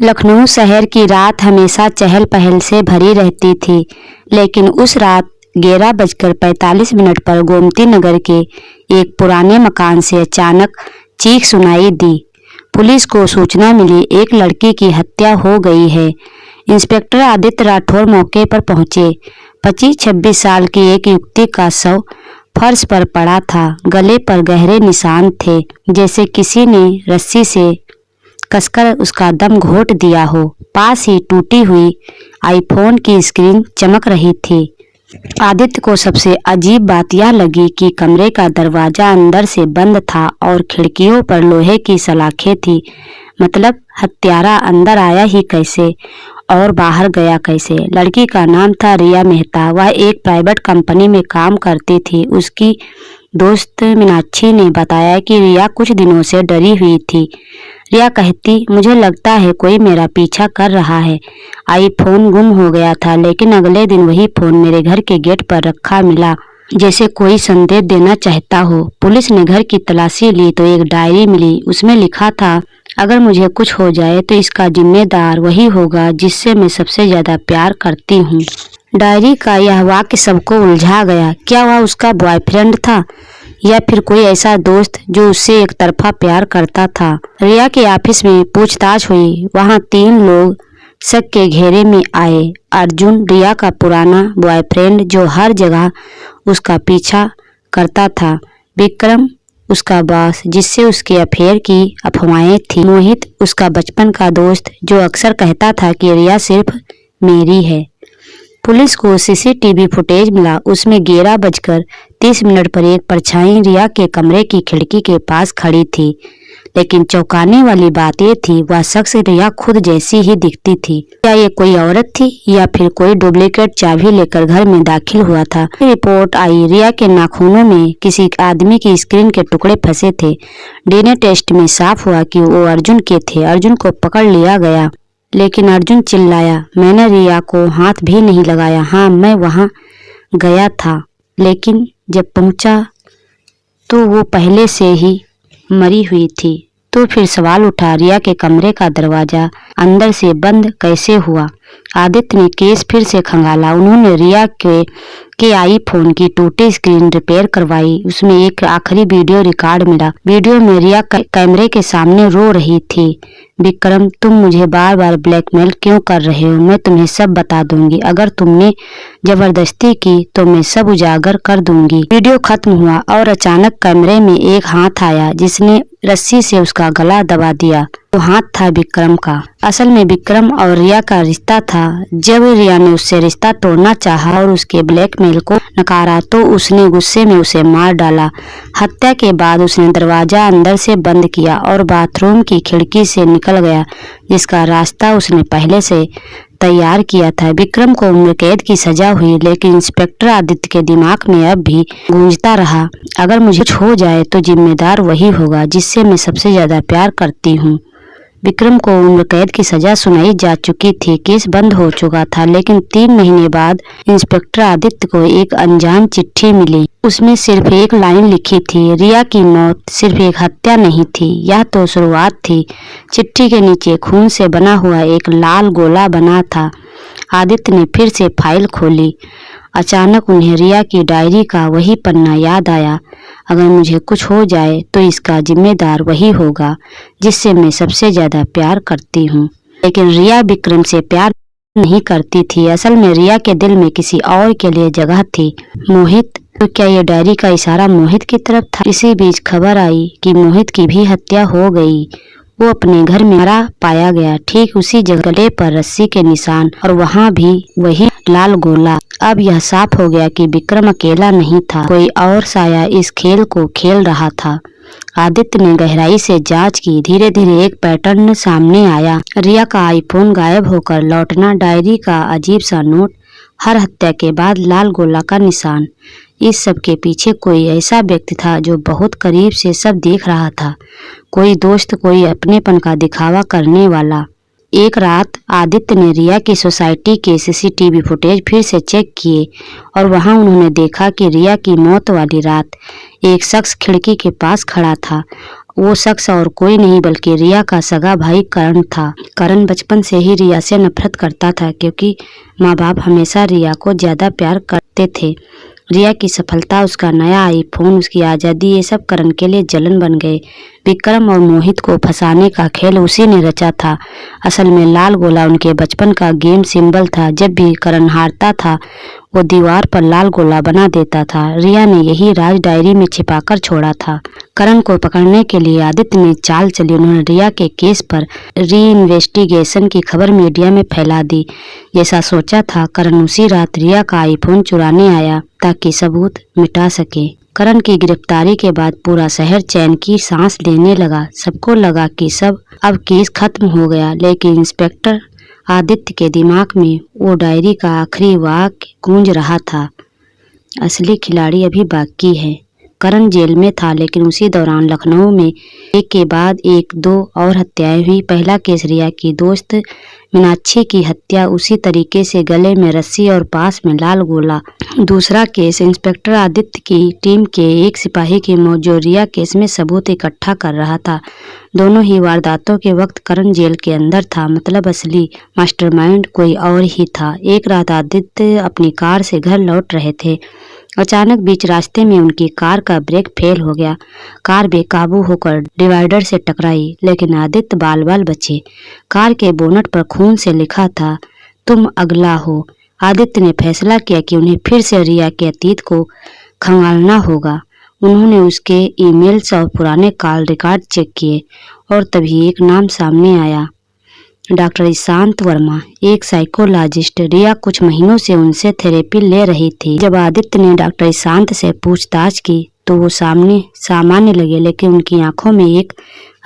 लखनऊ शहर की रात हमेशा चहल पहल से भरी रहती थी, लेकिन उस रात 11:45 पर गोमती नगर के एक पुराने मकान से अचानक चीख सुनाई दी। पुलिस को सूचना मिली, एक लड़की की हत्या हो गई है। इंस्पेक्टर आदित्य राठौर मौके पर पहुंचे। 25-26 साल की एक युवती का शव फर्श पर पड़ा था। गले पर गहरे निशान थे, जैसे किसी ने रस्सी से कसकर उसका दम घोट दिया हो। पास ही टूटी हुई आईफोन की स्क्रीन चमक रही थी। आदित्य को सबसे अजीब बात यह लगी कि कमरे का दरवाजा अंदर से बंद था और खिड़कियों पर लोहे की सलाखें थी। मतलब हत्यारा अंदर आया ही कैसे और बाहर गया कैसे? लड़की का नाम था रिया मेहता। वह एक प्राइवेट कंपनी में काम करती थी। उसकी दोस्त मीनाक्षी ने बताया कि रिया कुछ दिनों से डरी हुई थी। रिया कहती, मुझे लगता है कोई मेरा पीछा कर रहा है। आईफोन गुम हो गया था, लेकिन अगले दिन वही फोन मेरे घर के गेट पर रखा मिला, जैसे कोई संदेश देना चाहता हो। पुलिस ने घर की तलाशी ली तो एक डायरी मिली। उसमें लिखा था, अगर मुझे कुछ हो जाए तो इसका जिम्मेदार वही होगा जिससे मैं सबसे ज्यादा प्यार करती हूँ। डायरी का यह वाक्य सबको उलझा गया। क्या वह उसका बॉयफ्रेंड था या फिर कोई ऐसा दोस्त जो उससे एक तरफा प्यार करता था? रिया के ऑफिस में पूछताछ हुई। वहां 3 लोग शक के घेरे में आए। अर्जुन, रिया का पुराना बॉयफ्रेंड जो हर जगह उसका पीछा करता था। विक्रम, उसका बॉस जिससे उसके अफेयर की अफवाहें थी। मोहित, उसका बचपन का दोस्त जो अक्सर कहता था कि रिया सिर्फ मेरी है। पुलिस को सीसीटीवी फुटेज मिला। उसमें 11:30 पर एक परछाई रिया के कमरे की खिड़की के पास खड़ी थी। लेकिन चौंकाने वाली बात यह थी, वह शख्स रिया खुद जैसी ही दिखती थी। क्या ये कोई औरत थी या फिर कोई डुप्लीकेट चाबी लेकर घर में दाखिल हुआ था? रिपोर्ट आई, रिया के नाखूनों में किसी आदमी की स्क्रीन के टुकड़े फंसे थे। डीएनए टेस्ट में साफ हुआ कि वो अर्जुन के थे। अर्जुन को पकड़ लिया गया, लेकिन अर्जुन चिल्लाया, मैंने रिया को हाथ भी नहीं लगाया। हाँ, मैं वहां गया था, लेकिन जब पहुंचा तो वो पहले से ही मरी हुई थी। तो फिर सवाल उठा, रिया के कमरे का दरवाजा अंदर से बंद कैसे हुआ? आदित्य ने केस फिर से खंगाला। उन्होंने रिया के आईफोन की टूटी स्क्रीन रिपेयर करवाई। उसमें एक आखिरी वीडियो रिकॉर्ड मिला। वीडियो में रिया कैमरे के सामने रो रही थी। विक्रम, तुम मुझे बार बार ब्लैकमेल क्यों कर रहे हो? मैं तुम्हें सब बता दूंगी। अगर तुमने जबरदस्ती की तो मैं सब उजागर कर दूंगी। वीडियो खत्म हुआ और अचानक कैमरे में एक हाथ आया जिसने रस्सी से उसका गला दबा दिया। वो हाथ था विक्रम का। असल में विक्रम और रिया का रिश्ता था। जब रिया ने उससे रिश्ता तोड़ना चाहा और उसके ब्लैकमेल को नकारा तो उसने गुस्से में उसे मार डाला। हत्या के बाद उसने दरवाजा अंदर से बंद किया और बाथरूम की खिड़की से निकल गया, जिसका रास्ता उसने पहले से तैयार किया था। विक्रम को उम्र कैद की सजा हुई, लेकिन इंस्पेक्टर आदित्य के दिमाग में अब भी गूंजता रहा, अगर मुझे कुछ हो जाए तो जिम्मेदार वही होगा जिससे मैं सबसे ज्यादा प्यार करती हूँ। विक्रम को उम्र कैद की सजा सुनाई जा चुकी थी। केस बंद हो चुका था, लेकिन 3 महीने बाद इंस्पेक्टर आदित्य को एक अनजान चिट्ठी मिली। उसमें सिर्फ एक लाइन लिखी थी, रिया की मौत सिर्फ एक हत्या नहीं थी, यह तो शुरुआत थी। चिट्ठी के नीचे खून से बना हुआ एक लाल गोला बना था। आदित्य ने फिर से फाइल खोली। अचानक उन्हें रिया की डायरी का वही पन्ना याद आया, अगर मुझे कुछ हो जाए तो इसका जिम्मेदार वही होगा जिससे मैं सबसे ज्यादा प्यार करती हूँ। लेकिन रिया विक्रम से प्यार नहीं करती थी। असल में रिया के दिल में किसी और के लिए जगह थी। मोहित, तो क्या ये डायरी का इशारा मोहित की तरफ था? इसी बीच खबर आई कि मोहित की भी हत्या हो गई। वो अपने घर में मरा पाया गया, ठीक उसी जगह गले पर रस्सी के निशान और वहाँ भी वही लाल गोला। अब यह साफ हो गया कि विक्रम अकेला नहीं था, कोई और साया इस खेल को खेल रहा था। आदित्य ने गहराई से जांच की। धीरे धीरे एक पैटर्न सामने आया। रिया का आईफोन गायब होकर लौटना, डायरी का अजीब सा नोट, हर हत्या के बाद लाल गोला का निशान। इस सब के पीछे कोई ऐसा व्यक्ति था जो बहुत करीब से सब देख रहा था। कोई दोस्त, कोई अपनेपन का दिखावा करने वाला। एक रात आदित्य ने रिया की सोसाइटी के सीसीटीवी फुटेज फिर से चेक किए और वहां उन्होंने देखा कि रिया की मौत वाली रात एक शख्स खिड़की के पास खड़ा था वो शख्स और कोई नहीं बल्कि रिया का सगा भाई करण था। करण बचपन से ही रिया से नफरत करता था क्योंकि माँ बाप हमेशा रिया को ज्यादा प्यार करते थे। रिया की सफलता, उसका नया आईफोन, उसकी आज़ादी, ये सब करण के लिए जलन बन गए। विक्रम और मोहित को फंसाने का खेल उसी ने रचा था। असल में लाल गोला उनके बचपन का गेम सिंबल था। जब भी करण हारता था वो दीवार पर लाल गोला बना देता था। रिया ने यही राज डायरी में छिपाकर छोड़ा था। करण को पकड़ने के लिए आदित्य ने चाल चली। उन्होंने रिया के केस पर री-इन्वेस्टिगेशन की खबर मीडिया में फैला दी। जैसा सोचा था, करण उसी रात रिया का आईफोन चुराने आया ताकि सबूत मिटा सके। करण की गिरफ्तारी के बाद पूरा शहर चैन की सांस लेने लगा। सबको लगा कि अब केस खत्म हो गया, लेकिन इंस्पेक्टर आदित्य के दिमाग में वो डायरी का आखिरी वाक्य गूंज रहा था, असली खिलाड़ी अभी बाकी है। करण जेल में था, लेकिन उसी दौरान लखनऊ में एक के बाद एक 2 और हत्याएं हुई। पहला केस रिया की दोस्त मीनाक्षी की हत्या, उसी तरीके से गले में रस्सी और पास में लाल गोला। दूसरा केस इंस्पेक्टर आदित्य की टीम के एक सिपाही की मौत, जो रिया केस में सबूत इकट्ठा कर रहा था। दोनों ही वारदातों के वक्त करण जेल के अंदर था, मतलब असली मास्टरमाइंड कोई और ही था। एक रात आदित्य अपनी कार से घर लौट रहे थे। अचानक बीच रास्ते में उनकी कार का ब्रेक फेल हो गया। कार बेकाबू होकर डिवाइडर से टकराई, लेकिन आदित्य बाल बाल बचे। कार के बोनट पर खून से लिखा था, तुम अगला हो। आदित्य ने फैसला किया कि उन्हें फिर से रिया के अतीत को खंगालना होगा। उन्होंने उसके ईमेल्स और पुराने कॉल रिकॉर्ड चेक किए और तभी एक नाम सामने आया, डॉक्टर ईशांत वर्मा, एक साइकोलॉजिस्ट। रिया कुछ महीनों से उनसे थेरेपी ले रही थी। जब आदित्य ने डॉक्टर ईशांत से पूछताछ की तो वो सामान्य लगे, लेकिन उनकी आंखों में एक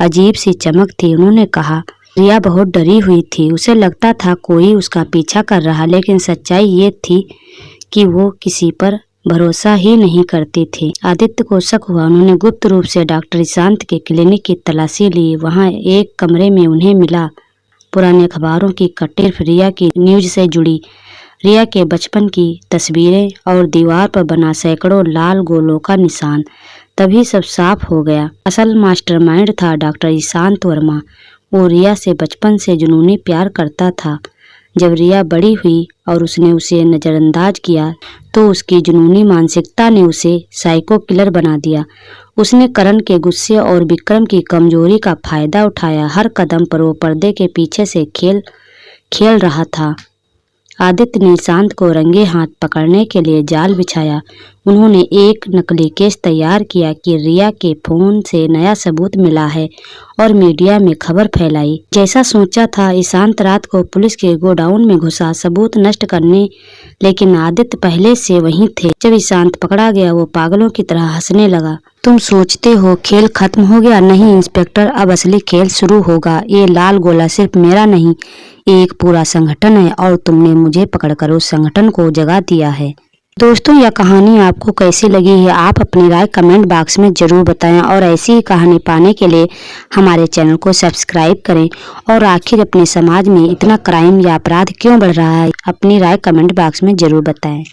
अजीब सी चमक थी। उन्होंने कहा, रिया बहुत डरी हुई थी। उसे लगता था कोई उसका पीछा कर रहा, लेकिन सच्चाई ये थी कि वो किसी पर भरोसा ही नहीं करती थी। आदित्य को शक हुआ। उन्होंने गुप्त रूप से डॉक्टर ईशांत के क्लिनिक की तलाशी ली। वहाँ एक कमरे में उन्हें मिला पुराने अखबारों की कट्टी, रिया की न्यूज से जुड़ी, रिया के बचपन की तस्वीरें और दीवार पर बना सैकड़ों लाल गोलों का निशान। तभी सब साफ हो गया। असल मास्टरमाइंड था डॉक्टर ईशांत वर्मा। वो रिया से बचपन से जुनूनी प्यार करता था। जब रिया बड़ी हुई और उसने उसे नज़रअंदाज किया तो उसकी जुनूनी मानसिकता ने उसे साइको किलर बना दिया। उसने करण के गुस्से और विक्रम की कमजोरी का फायदा उठाया। हर कदम पर वो पर्दे के पीछे से खेल रहा था। आदित्य ने ईशांत को रंगे हाथ पकड़ने के लिए जाल बिछाया। उन्होंने एक नकली केस तैयार किया कि रिया के फोन से नया सबूत मिला है और मीडिया में खबर फैलाई। जैसा सोचा था, ईशांत रात को पुलिस के गोडाउन में घुसा सबूत नष्ट करने, लेकिन आदित्य पहले से वहीं थे। जब ईशांत पकड़ा गया वो पागलों की तरह हंसने लगा। तुम सोचते हो खेल खत्म हो गया? नहीं इंस्पेक्टर, अब असली खेल शुरू होगा। ये लाल गोला सिर्फ मेरा नहीं, एक पूरा संगठन है और तुमने मुझे पकड़कर उस संगठन को जगा दिया है। दोस्तों, यह कहानी आपको कैसी लगी है? आप अपनी राय कमेंट बॉक्स में जरूर बताएं और ऐसी ही कहानी पाने के लिए हमारे चैनल को सब्सक्राइब करें। और आखिर अपने समाज में इतना क्राइम या अपराध क्यों बढ़ रहा है? अपनी राय कमेंट बॉक्स में जरूर बताएं।